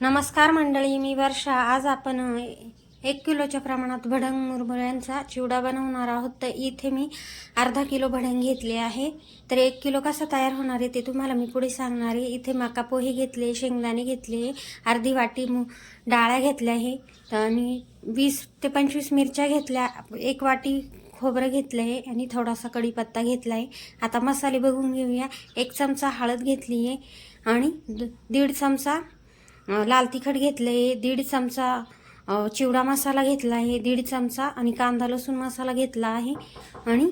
नमस्कार मंडळी, मी वर्षा. आज आपण 1 किलोच्या प्रमाणात भडंग मुरमुऱ्यांचा चिवडा बनवणार आहोत. तर इथे मी अर्धा किलो भडंग घेतले आहे. तर 1 किलो कसा तयार होणार आहे ते तुम्हाला मी पुढे सांगणार आहे. इथे मका पोहे घेतले, शेंगदाणे घेतले, अर्धी वाटी डाळ्या घेतल्या आहे आणि 20 ते 25 मिरच्या घेतल्या, 1 वाटी खोबरं घेतलं आहे आणि थोडासा कढीपत्ता घेतला आहे. आता मसाले बघून घेऊया. 1 चमचा हळद घेतली आहे आणि 1.5 चमचा लाल तिखट घेतलं आहे, 1.5 चमचा चिवडा मसाला घेतला आहे, 1.5 चमचा आणि कांदा लसूण मसाला घेतला आहे आणि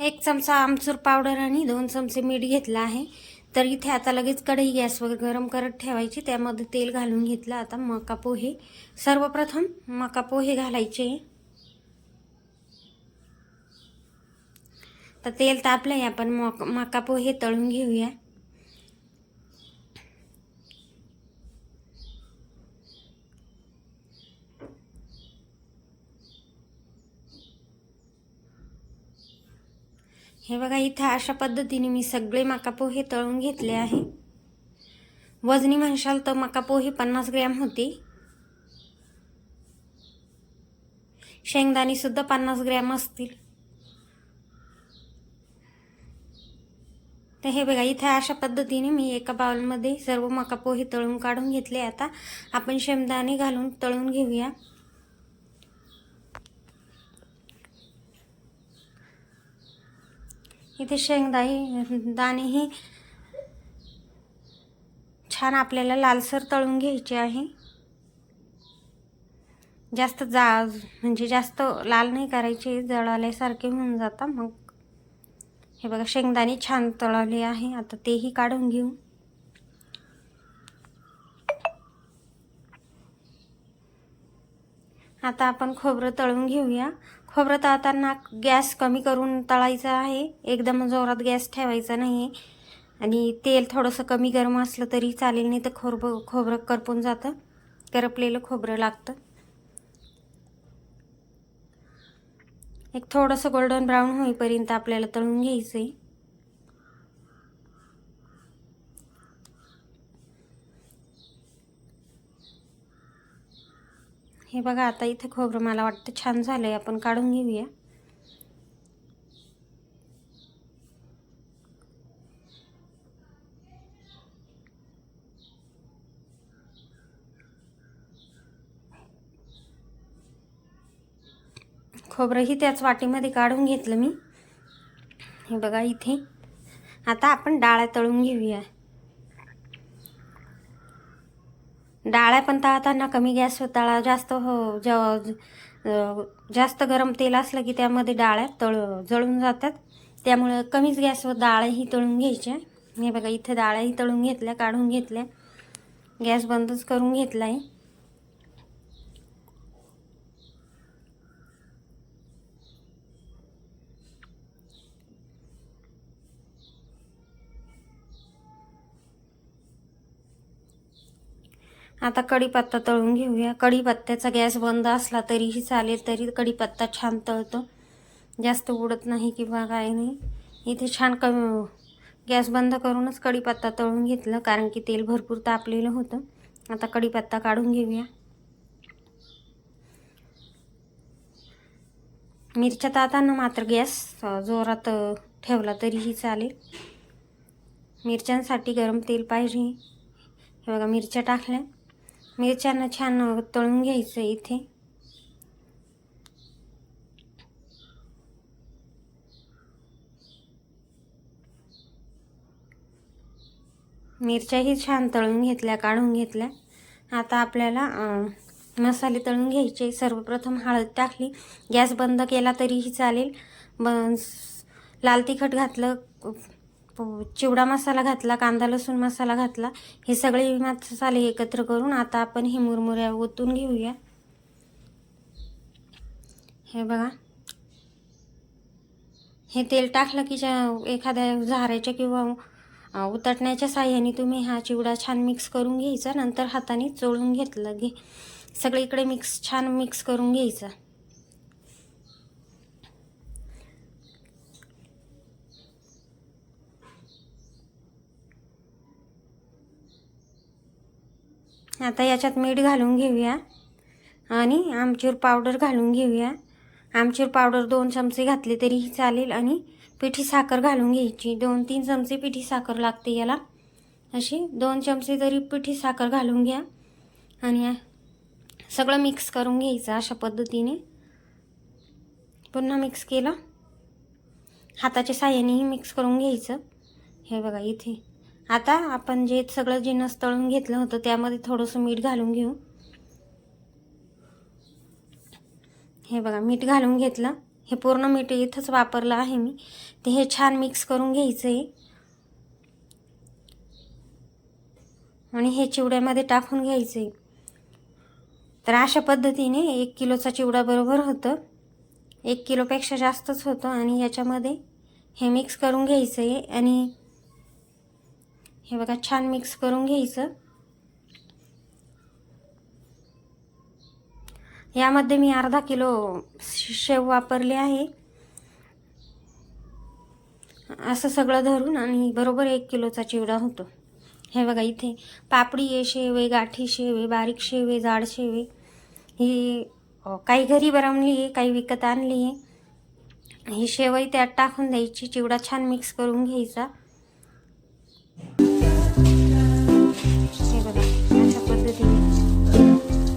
1 चमचा आमचूर पावडर आणि 2 चमचे मीठ घेतला आहे. तर इथे आता लगेच कढई गॅसवर गरम करत ठेवायची, त्यामध्ये तेल घालून घेतलं. आता मका पोहे, सर्वप्रथम मका पोहे घालायचे. तर तेल तापलंय, आपण मका पोहे तळून घेऊया. हे बघा, इथे अशा पद्धतीने मी सगळे मका पोहे तळून घेतले आहे. वजनी म्हणशाल तर मका पोहे 50 ग्रॅम होते. शेंगदाणे सुद्धा 50 ग्रॅम असतील. तर हे बघा, इथे अशा पद्धतीने मी एका बाउलमध्ये सर्व मका पोहे तळून काढून घेतले. आता आपण शेंगदाणे घालून तळून घेऊया. इथे दाणेही छान आपल्याला लालसर तळून घ्यायचे आहे. जास्त म्हणजे जास्त लाल नाही करायचे, जळाल्यासारखे होऊन जातात मग. हे बघा, शेंगदाणे छान तळले आहे. आता तेही काढून घेऊ. आता आपण खोबरं तळून घेऊया. खोबरं तळताना गॅस कमी करून तळायचा आहे, एकदम जोरात गॅस ठेवायचा नाही आहे. आणि तेल थोडंसं कमी गरम असलं तरी चालेल, नाही तर खोबरं करपून जातं, करपलेलं खोबरं लागतं. एक थोडंसं गोल्डन ब्राऊन होईपर्यंत आपल्याला तळून घ्यायचं आहे. हे बघा, आता इथे खोबरं मला वाटतं छान झालंय, आपण काढून घेऊया. खोबरंही त्याच वाटीमध्ये काढून घेतलं मी. हे बघा इथे. आता आपण डाळ्या तळून घेऊया. डाळ्या पण तळताना कमी गॅसवर तळा. जास्त गरम तेल असलं की त्यामध्ये डाळ्या जळून जातात, त्यामुळं कमीच गॅसवर डाळ्याही तळून घ्यायच्या. हे बघा, इथे डाळ्याही तळून घेतल्या, काढून घेतल्या. गॅस बंदच करून घेतला आहे. आता कढीपत्ता तळून घेऊया. कढीपत्त्याचा गॅस बंद असला तरीही चालेल, तरी कढीपत्ता छान तळतो, जास्त उडत नाही किंवा काय नाही. इथे छान गॅस बंद करूनच कढीपत्ता तळून घेतलं, कारण की तेल भरपूर तापलेलं होतं. आता कढीपत्ता काढून घेऊया. मिरच्या तळताना मात्र गॅस जोरात ठेवला तरीही चालेल. मिरच्यांसाठी गरम तेल पाहिजे. हे बघा, मिरच्या टाकल्या. मिरच्यांना छान तळून घ्यायचं इथे. मिरच्याही छान तळून घेतल्या, काढून घेतल्या. आता आपल्याला मसाले तळून घ्यायचे. सर्वप्रथम हळद टाकली, गॅस बंद केला तरीही चालेल. लाल तिखट घातलं, चिवडा मसाला घातला, कांदा लसूण मसाला घातला. हे सगळे मसाले एकत्र करून आता आपण हे मुरमुऱ्या ओतून घेऊया. हे बघा, हे तेल टाकलं की एखाद्या झाऱ्याच्या किंवा उतरण्याच्या साह्याने तुम्ही हा चिवडा छान मिक्स करून घ्यायचा. नंतर हाताने चोळून घेतलं सगळीकडे छान मिक्स करून घ्यायचं. आता याच्यात मीठ घालून घेऊया आणि आमचूर पावडर घालून घेऊया. आमचूर पावडर 2 चमचे घातले तरीही चालेल आणि पिठी साखर घालून घ्यायची. 2-3 चमचे पिठी साखर लागते याला. अशी 2 चमचे तरी पिठी साखर घालून घ्या आणि सगळं मिक्स करून घ्यायचं अशा पद्धतीने. पुन्हा मिक्स केलं, हाताच्या साहाय्यानेही मिक्स करून घ्यायचं. हे बघा इथे आता आपण जे सगळं जिन्नस तळून घेतलं होतं त्यामध्ये थोडंसं मीठ घालून घेऊ. हे बघा मीठ घालून घेतलं. हे पूर्ण मीठ इथंच वापरलं आहे मी. ते हे छान मिक्स करून घ्यायचं आहे आणि हे चिवड्यामध्ये टाकून घ्यायचं आहे. तर अशा पद्धतीने 1 किलोचा चिवडा बरोबर होतं. 1 किलोपेक्षा जास्तच होतं आणि याच्यामध्ये हे मिक्स करून घ्यायचं आहे आणि हे बघा छान मिक्स करून घ्यायचं. यामध्ये मी अर्धा किलो शेव वापरले आहे. असं सगळं धरून आणि बरोबर 1 किलोचा चिवडा होतो. हे बघा इथे पापडी आहे, शेव आहे, गाठी शेव आहे, बारीक शेव आहे, जाड शेव आहे. ही काही घरी बनवली आहे, काही विकत आणली आहे. ही शेवई त्यात टाकून द्यायची, चिवडा छान मिक्स करून घ्यायचा. हे बघा अशा पद्धतीने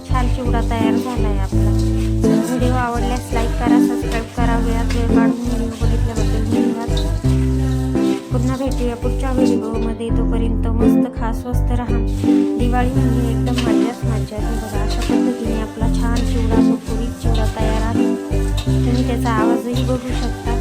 छान चिवडा तयार झाला आहे आपला. व्हिडिओ आवडल्यास लाईक करा, सबस्क्राईब करा. वेळात वेळ काढून व्हिडिओ बघितल्याबद्दल धन्यवाद. पुन्हा भेटूया पुढच्या व्हिडिओमध्ये. तोपर्यंत मस्त खा, स्वस्त राहा. दिवाळी म्हणजे एकदम मजाच मजा. हे बघा अशा पद्धतीने आपला छान चिवडा, सुरकुरीत चिवडा तयार आहे. तुम्ही त्याचा आवाजही बघू शकता.